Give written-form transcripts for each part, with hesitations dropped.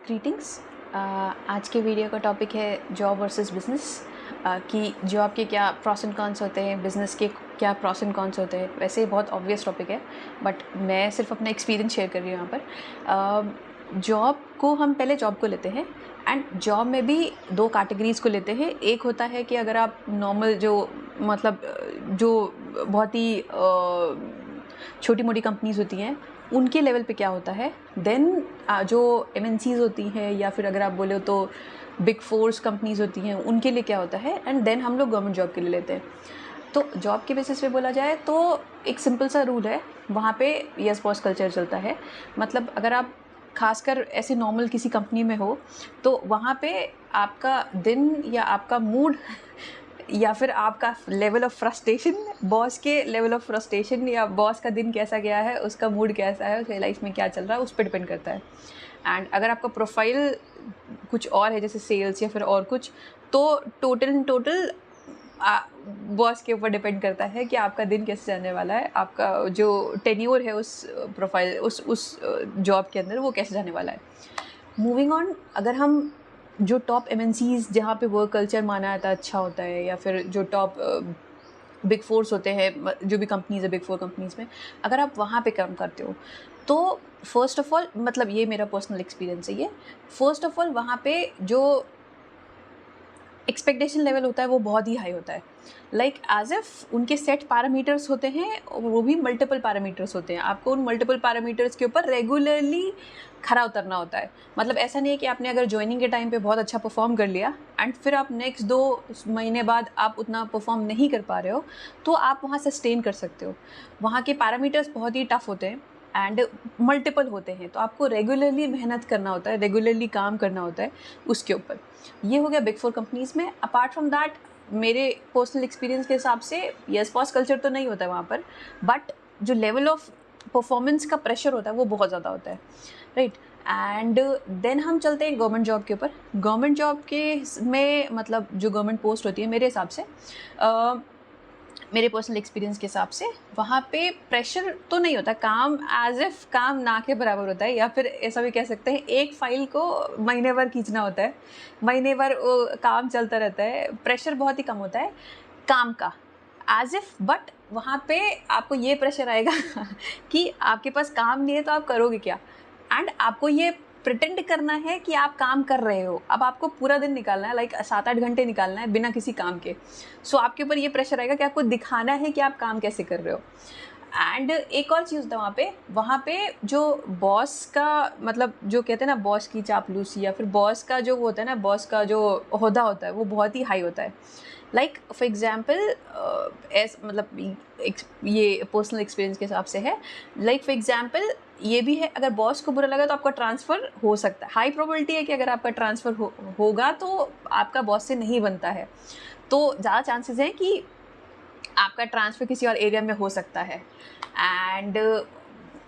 Greetings. आज के video का टॉपिक है जॉब वर्सेस बिजनेस। कि जॉब के क्या प्रॉस एंड कॉन्स होते हैं, बिजनेस के क्या प्रॉस एंड कॉन्स होते हैं। वैसे बहुत ऑब्वियस टॉपिक है, बट मैं सिर्फ अपना एक्सपीरियंस शेयर कर रही हूँ यहाँ पर। जॉब को हम पहले जॉब को लेते हैं, एंड जॉब में भी दो कैटेगरीज़ को लेते हैं। एक होता है कि अगर आप नॉर्मल जो बहुत ही छोटी मोटी कंपनीज़ होती हैं उनके लेवल पे क्या होता है। देन जो एमएनसीज़ होती हैं, या फिर अगर आप बोले तो बिग फोर्स कंपनीज़ होती हैं, उनके लिए क्या होता है। एंड देन हम लोग गवर्नमेंट जॉब के लिए लेते हैं। तो जॉब के बेसिस पे बोला जाए तो एक सिंपल सा रूल है, वहाँ पे यस बॉस कल्चर चलता है। मतलब अगर आप खासकर ऐसे नॉर्मल किसी कंपनी में हो तो वहाँ पे आपका दिन या आपका मूड या फिर आपका लेवल ऑफ फ्रस्ट्रेशन, बॉस के लेवल ऑफ फ्रस्ट्रेशन या बॉस का दिन कैसा गया है, उसका मूड कैसा है, उसके लाइफ में क्या चल रहा है, उस पर डिपेंड करता है। एंड अगर आपका प्रोफाइल कुछ और है, जैसे सेल्स या फिर और कुछ, तो टोटल बॉस के ऊपर डिपेंड करता है कि आपका दिन कैसे जाने वाला है, आपका जो टेन्योर है उस प्रोफाइल उस जॉब के अंदर वो कैसे जाने वाला है। मूविंग ऑन, अगर हम जो टॉप एमएनसीज जहाँ पे वर्क कल्चर माना जाता है अच्छा होता है, या फिर जो टॉप बिग फोर्स होते हैं, जो भी कंपनीज है बिग फोर कंपनीज में, अगर आप वहाँ पे काम करते हो तो फर्स्ट ऑफ ऑल, मतलब ये मेरा पर्सनल एक्सपीरियंस है, ये फर्स्ट ऑफ ऑल वहाँ पे जो एक्सपेक्टेशन लेवल होता है वो बहुत ही हाई होता है। लाइक एज इफ उनके सेट पैरामीटर्स होते हैं और वो भी मल्टीपल पैरामीटर्स होते हैं। आपको उन मल्टीपल पैरामीटर्स के ऊपर रेगुलरली खरा उतरना होता है। मतलब ऐसा नहीं है कि आपने अगर ज्वाइनिंग के टाइम पे बहुत अच्छा परफॉर्म कर लिया एंड फिर आप नेक्स्ट 2 महीने बाद आप उतना परफॉर्म नहीं कर पा रहे हो, तो आप वहाँ सस्टेन कर सकते हो। वहाँ के पैरामीटर्स बहुत ही टफ होते हैं एंड मल्टीपल होते हैं, तो आपको रेगुलरली मेहनत करना होता है, रेगुलरली काम करना होता है उसके ऊपर। ये हो गया बिग फोर कंपनीज़ में। अपार्ट फ्रॉम दैट, मेरे पर्सनल एक्सपीरियंस के हिसाब से यस बॉस कल्चर तो नहीं होता है वहाँ पर, बट जो लेवल ऑफ परफॉर्मेंस का प्रेशर होता है वो बहुत ज़्यादा होता है, राइट। एंड देन हम चलते हैं गवर्नमेंट जॉब के ऊपर। गवर्नमेंट जॉब के में मतलब जो गवर्नमेंट पोस्ट होती है, मेरे हिसाब से मेरे पर्सनल एक्सपीरियंस के हिसाब से वहाँ पे प्रेशर तो नहीं होता, काम एज इफ काम ना के बराबर होता है, या फिर ऐसा भी कह सकते हैं एक फ़ाइल को महीने भर खींचना होता है, महीने भर काम चलता रहता है, प्रेशर बहुत ही कम होता है काम का एज इफ। बट वहाँ पे आपको ये प्रेशर आएगा कि आपके पास काम नहीं है तो आप करोगे क्या, एंड आपको ये प्रिटेंड करना है कि आप काम कर रहे हो। अब आपको पूरा दिन निकालना है, लाइक 7-8 घंटे निकालना है बिना किसी काम के। सो आपके ऊपर ये प्रेशर आएगा कि आपको दिखाना है कि आप काम कैसे कर रहे हो। एंड एक और चीज़ था वहाँ पे जो बॉस का, मतलब जो कहते हैं ना बॉस की चापलूसी, या फिर बॉस का जो होता है ना, बॉस का जो ओहदा होता है वो बहुत ही हाई होता है। लाइक फॉर एग्जाम्पल, मतलब ये पर्सनल एक्सपीरियंस के हिसाब से है। लाइक फॉर एग्जाम्पल ये भी है, अगर बॉस को बुरा लगा तो आपका ट्रांसफ़र हो सकता है। हाई प्रोबेबिलिटी है कि अगर आपका ट्रांसफ़र होगा तो आपका बॉस से नहीं बनता है, तो ज़्यादा चांसेस हैं कि आपका ट्रांसफ़र किसी और एरिया में हो सकता है। एंड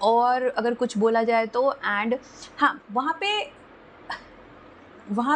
और अगर कुछ बोला जाए तो, एंड हाँ, वहाँ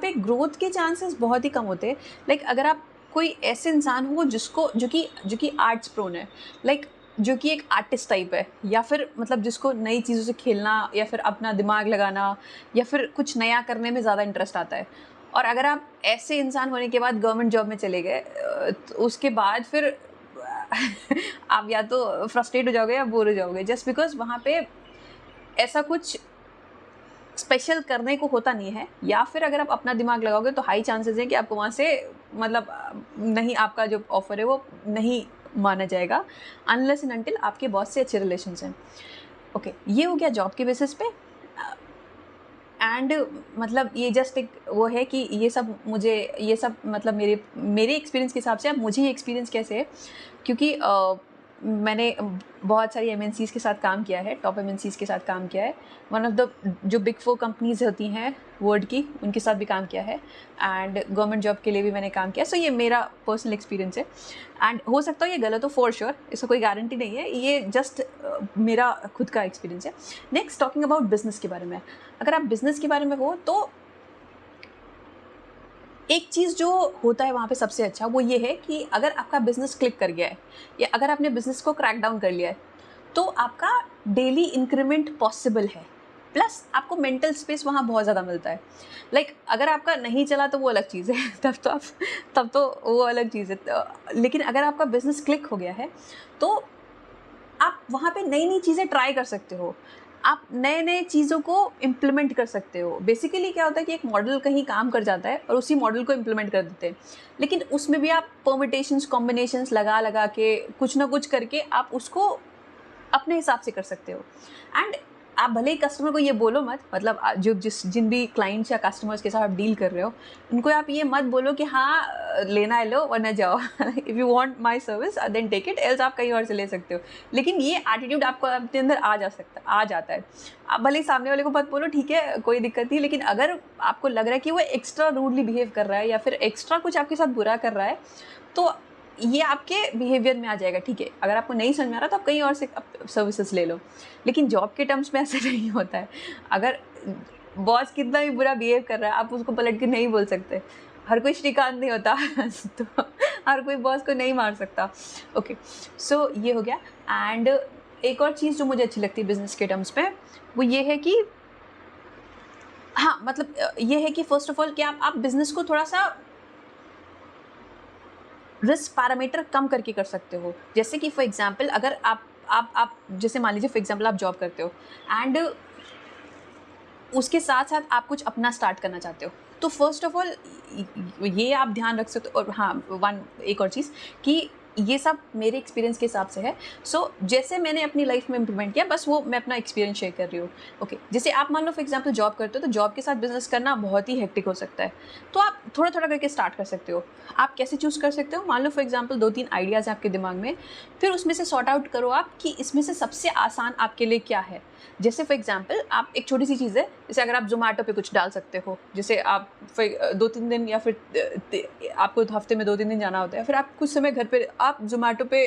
पे ग्रोथ के चांसेस बहुत ही कम होते हैं। लाइक अगर आप कोई ऐसे इंसान हो जो कि आर्ट्स प्रोन है, लाइक जो कि एक आर्टिस्ट टाइप है, या फिर मतलब जिसको नई चीज़ों से खेलना या फिर अपना दिमाग लगाना या फिर कुछ नया करने में ज़्यादा इंटरेस्ट आता है, और अगर आप ऐसे इंसान होने के बाद गवर्नमेंट जॉब में चले गए, तो उसके बाद फिर आप या तो फ्रस्ट्रेट हो जाओगे या बोर हो जाओगे, जस्ट बिकॉज वहाँ पे ऐसा कुछ स्पेशल करने को होता नहीं है। या फिर अगर आप अपना दिमाग लगाओगे तो हाई चांसेस हैं कि आपको वहाँ से मतलब नहीं, आपका जो ऑफर है वो नहीं माना जाएगा, अनलेस एंड अनटिल आपके बॉस से अच्छे रिलेशंस हैं। ओके, ये हो गया जॉब के बेसिस पे। एंड मतलब ये जस्ट एक वो है कि ये सब मतलब मेरे एक्सपीरियंस के हिसाब से। अब मुझे ये एक्सपीरियंस कैसे है, क्योंकि मैंने बहुत सारी एमएनसीज़ के साथ काम किया है, टॉप एमएनसीज़ के साथ काम किया है। वन ऑफ द जो बिग फोर कंपनीज़ होती हैं वर्ल्ड की, उनके साथ भी काम किया है, एंड गवर्नमेंट जॉब के लिए भी मैंने काम किया। सो ये मेरा पर्सनल एक्सपीरियंस है, एंड हो सकता है ये गलत हो, फॉर श्योर, इसका कोई गारंटी नहीं है, ये जस्ट मेरा खुद का एक्सपीरियंस है। नेक्स्ट, टॉकिंग अबाउट बिजनेस के बारे में। अगर आप बिजनेस के बारे में हो तो एक चीज़ जो होता है वहाँ पे सबसे अच्छा वो ये है कि अगर आपका बिज़नेस क्लिक कर गया है, या अगर आपने बिज़नेस को क्रैक डाउन कर लिया है, तो आपका डेली इंक्रीमेंट पॉसिबल है। प्लस आपको मेंटल स्पेस वहाँ बहुत ज़्यादा मिलता है। लाइक अगर आपका नहीं चला तो वो अलग चीज़ है तब तो वो अलग चीज़ है। लेकिन अगर आपका बिज़नेस क्लिक हो गया है तो आप वहाँ पे नई-नई चीज़ें ट्राई कर सकते हो। आप नए-नए चीज़ों को इम्प्लीमेंट कर सकते हो। बेसिकली क्या होता है कि एक मॉडल कहीं काम कर जाता है और उसी मॉडल को इम्प्लीमेंट कर देते हैं। लेकिन उसमें भी आप परम्यूटेशंस, कॉम्बिनेशंस लगा-लगा के कुछ ना कुछ करके आप उसको अपने हिसाब से कर सकते हो। एंड आप भले ही कस्टमर को ये बोलो मत, मतलब जो जिन भी क्लाइंट्स या कस्टमर्स के साथ आप डील कर रहे हो, उनको आप ये मत बोलो कि हाँ लेना है लो वरना जाओ। If you want my service then take it, else आप कहीं और से ले सकते हो। लेकिन ये एटीट्यूड आपको अपने अंदर आ जाता है। आप भले ही सामने वाले को मत बोलो, ठीक है कोई दिक्कत नहीं, लेकिन अगर आपको लग रहा है कि वो एक्स्ट्रा रूडली बिहेव कर रहा है या फिर एक्स्ट्रा कुछ आपके साथ बुरा कर रहा है, तो ये आपके बिहेवियर में आ जाएगा। ठीक है, अगर आपको नहीं समझ में आ रहा तो आप कहीं और से सर्विसेज ले लो। लेकिन जॉब के टर्म्स में ऐसा नहीं होता है। अगर बॉस कितना भी बुरा बिहेव कर रहा है, आप उसको पलट के नहीं बोल सकते। हर कोई श्रीकांत नहीं होता तो हर कोई बॉस को नहीं मार सकता। ओके, सो ये हो गया। एंड एक और चीज़ जो मुझे अच्छी लगती है बिजनेस के टर्म्स में, वो ये है कि हाँ, मतलब ये है कि फर्स्ट ऑफ ऑल कि आप बिजनेस को थोड़ा सा रिस्क पैरामीटर कम करके कर सकते हो। जैसे कि फॉर एग्जांपल अगर आप जैसे मान लीजिए फॉर एग्जांपल आप जॉब करते हो एंड उसके साथ साथ आप कुछ अपना स्टार्ट करना चाहते हो, तो फर्स्ट ऑफ ऑल ये आप ध्यान रख सकते हो। और हाँ, एक और चीज़ कि ये सब मेरे एक्सपीरियंस के हिसाब से है। सो जैसे मैंने अपनी लाइफ में इम्प्लीमेंट किया, बस वो मैं अपना एक्सपीरियंस शेयर कर रही हूँ। ओके, जैसे आप मान लो फॉर एग्जांपल जॉब करते हो, तो जॉब के साथ बिजनेस करना बहुत ही हेक्टिक हो सकता है। तो आप थोड़ा थोड़ा करके स्टार्ट कर सकते हो। आप कैसे चूज़ कर सकते हो? मान लो फॉर एग्जांपल 2-3 आइडियाज़ हैं आपके दिमाग में, फिर उसमें से सॉर्ट आउट करो आप कि इसमें से सबसे आसान आपके लिए क्या है। जैसे फॉर एग्जांपल आप एक छोटी सी चीज़ है, जैसे अगर आप ज़ोमैटो पे कुछ डाल सकते हो, जैसे आप 2-3 दिन या फिर आपको तो हफ्ते में 2-3 दिन जाना होता है, फिर आप कुछ समय घर पे आप ज़ोमैटो पे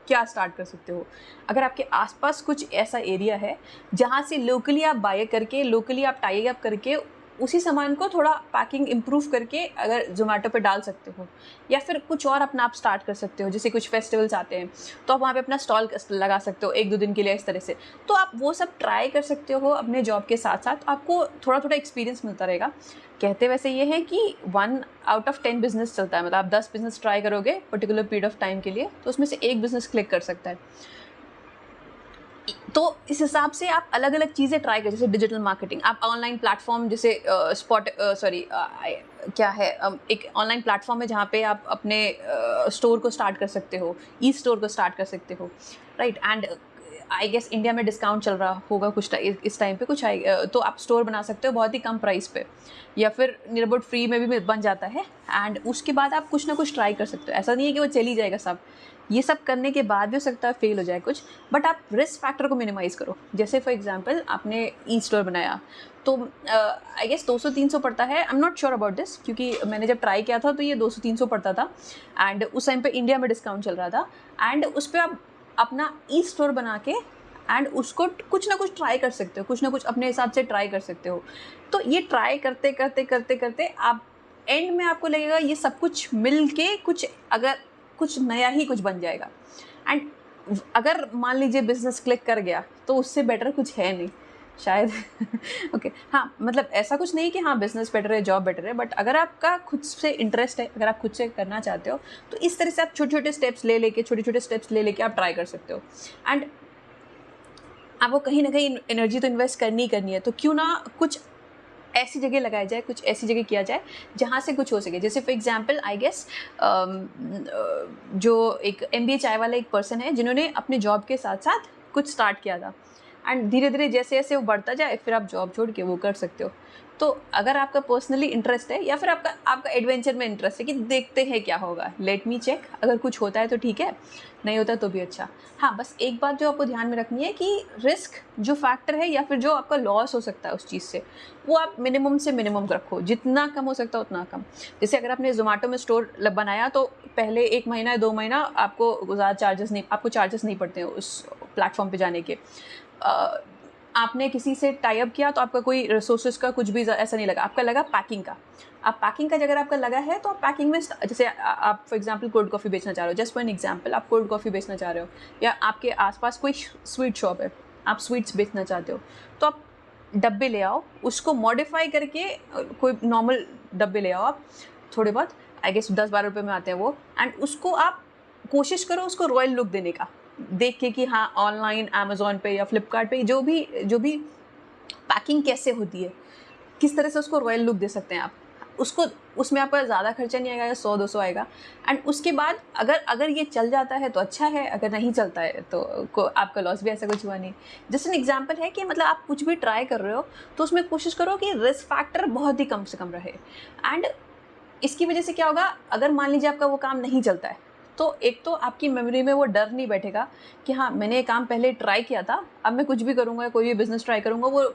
क्या स्टार्ट कर सकते हो। अगर आपके आसपास कुछ ऐसा एरिया है जहाँ से लोकली आप बाय करके, लोकली आप टाई अप करके उसी सामान को थोड़ा पैकिंग इम्प्रूव करके अगर ज़ोमैटो पे डाल सकते हो, या फिर कुछ और अपना आप स्टार्ट कर सकते हो। जैसे कुछ फेस्टिवल्स आते हैं तो आप वहाँ पे अपना स्टॉल लगा सकते हो 1-2 दिन के लिए, इस तरह से। तो आप वो सब ट्राई कर सकते हो अपने जॉब के साथ साथ, आपको थोड़ा थोड़ा एक्सपीरियंस मिलता रहेगा। कहते वैसे ये है कि 1 आउट ऑफ 10 बिजनेस चलता है, मतलब आप 10 बिजनेस ट्राई करोगे पर्टिकुलर पीरियड ऑफ टाइम के लिए, तो उसमें से एक बिजनेस क्लिक कर सकता है। तो इस हिसाब से आप अलग अलग चीज़ें ट्राई करें। जैसे डिजिटल मार्केटिंग, आप ऑनलाइन प्लेटफॉर्म जैसे क्या है, एक ऑनलाइन प्लेटफॉर्म है जहाँ पे आप अपने स्टोर को स्टार्ट कर सकते हो, ई स्टोर को स्टार्ट कर सकते हो, right. And I guess India में डिस्काउंट चल रहा होगा कुछ इस टाइम पे कुछ तो आप स्टोर बना सकते हो बहुत ही कम प्राइस पे, या फिर नियर अबाउट फ्री में भी बन जाता है। एंड उसके बाद आप कुछ ना कुछ ट्राई कर सकते हो। ऐसा नहीं है कि वो चल ही जाएगा सब, ये सब करने के बाद भी हो सकता है फेल हो जाए कुछ, बट आप रिस्क फैक्टर को मिनिमाइज़ करो। जैसे फॉर एग्जांपल आपने ई स्टोर बनाया, तो आई गेस 200-300 पड़ता है, I am not sure about this, क्योंकि मैंने जब ट्राई किया था तो ये 200-300 पड़ता था। एंड उस टाइम पे इंडिया में डिस्काउंट चल रहा था। एंड उस पर आप अपना ई स्टोर बना के एंड उसको कुछ ना कुछ ट्राई कर सकते हो, कुछ ना कुछ अपने हिसाब से ट्राई कर सकते हो। तो ये ट्राई करते करते करते करते आप एंड में आपको लगेगा ये सब कुछ मिल के कुछ, अगर कुछ नया ही कुछ बन जाएगा। एंड अगर मान लीजिए बिजनेस क्लिक कर गया तो उससे बेटर कुछ है नहीं शायद। ओके, हाँ, मतलब ऐसा कुछ नहीं कि हाँ बिजनेस बेटर है, जॉब बेटर है, बट अगर आपका खुद से इंटरेस्ट है, अगर आप खुद से करना चाहते हो, तो इस तरह से आप छोटे छोटे स्टेप्स ले लेके आप ट्राई कर सकते हो। एंड आपको कहीं ना कहीं एनर्जी तो इन्वेस्ट करनी ही करनी है, तो क्यों ना कुछ ऐसी जगह लगाया जाए, कुछ ऐसी जगह किया जाए जहाँ से कुछ हो सके। जैसे फॉर एग्जांपल आई गेस जो एक MBA चाय वाला एक पर्सन है जिन्होंने अपने जॉब के साथ साथ कुछ स्टार्ट किया था, एंड धीरे धीरे जैसे जैसे वो बढ़ता जाए फिर आप जॉब छोड़ के वो कर सकते हो। तो अगर आपका पर्सनली इंटरेस्ट है या फिर आपका एडवेंचर में इंटरेस्ट है कि देखते हैं क्या होगा, लेट मी चेक, अगर कुछ होता है तो ठीक है, नहीं होता तो भी अच्छा। हाँ, बस एक बात जो आपको ध्यान में रखनी है कि रिस्क जो फैक्टर है या फिर जो आपका लॉस हो सकता है उस चीज़ से, वो आप मिनिमम से मिनिमम रखो, जितना कम हो सकता है उतना कम। जैसे अगर आपने ज़ोमैटो में स्टोर बनाया तो पहले 1 महीना या 2 महीना आपको ज़्यादा चार्जेस नहीं पड़ते हैं उस प्लेटफॉर्म पे जाने के। आपने किसी से टाई अप किया तो आपका कोई रिसोर्सेज का कुछ भी ऐसा नहीं लगा, आपका लगा पैकिंग का। आप पैकिंग का अगर आपका लगा है तो आप पैकिंग में जैसे आप फॉर एग्जांपल कोल्ड कॉफ़ी बेचना चाह रहे हो, जस्ट फॉर एन एग्जांपल आप कोल्ड कॉफ़ी बेचना चाह रहे हो, या आपके आसपास कोई स्वीट शॉप है, आप स्वीट्स बेचना चाहते हो, तो आप डब्बे ले आओ, उसको मॉडिफाई करके कोई नॉर्मल डब्बे ले आओ आप, थोड़े बहुत, आई गेस 10-12 रुपये में आते हैं वो, एंड उसको आप कोशिश करो उसको रॉयल लुक देने का, देख के कि हाँ ऑनलाइन अमेज़ॉन पे या फ्लिपकार्ट पे जो भी पैकिंग कैसे होती है, किस तरह से उसको रॉयल लुक दे सकते हैं आप, उसको उसमें आपका ज़्यादा खर्चा नहीं आएगा, 100-200 आएगा। एंड उसके बाद अगर ये चल जाता है तो अच्छा है, अगर नहीं चलता है तो आपका लॉस भी, ऐसा कुछ हुआ नहीं। जस्ट एन एग्जांपल है कि मतलब आप कुछ भी ट्राई कर रहे हो तो उसमें कोशिश करो कि रिस्क फैक्टर बहुत ही कम से कम रहे। एंड इसकी वजह से क्या होगा, अगर मान लीजिए आपका वो काम नहीं चलता है तो एक तो आपकी मेमोरी में वो डर नहीं बैठेगा कि हाँ मैंने ये काम पहले ट्राई किया था, अब मैं कुछ भी करूँगा, कोई भी बिज़नेस ट्राई करूँगा वो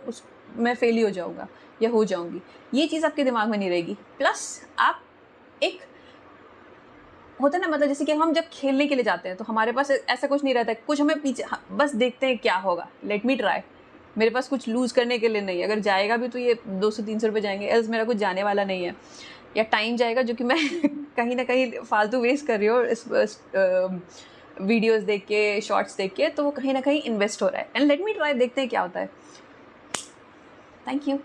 मैं फेल ही हो जाऊँगा या हो जाऊँगी, ये चीज़ आपके दिमाग में नहीं रहेगी। प्लस आप एक होता है ना, मतलब जैसे कि हम जब खेलने के लिए जाते हैं तो हमारे पास ऐसा कुछ नहीं रहता है, कुछ हमें पीछे बस देखते हैं क्या होगा, लेट मी ट्राई, मेरे पास कुछ लूज़ करने के लिए नहीं है, अगर जाएगा भी तो ये 200-300 रुपये जाएंगे, एल्स मेरा कुछ जाने वाला नहीं है, या टाइम जाएगा जो कि मैं कहीं ना कहीं फालतू वेस्ट कर रही हूँ इस वीडियोस देख के, शॉर्ट्स देख के, तो वो कहीं ना कहीं इन्वेस्ट हो रहा है। एंड लेट मी ट्राई, देखते हैं क्या होता है। Thank you.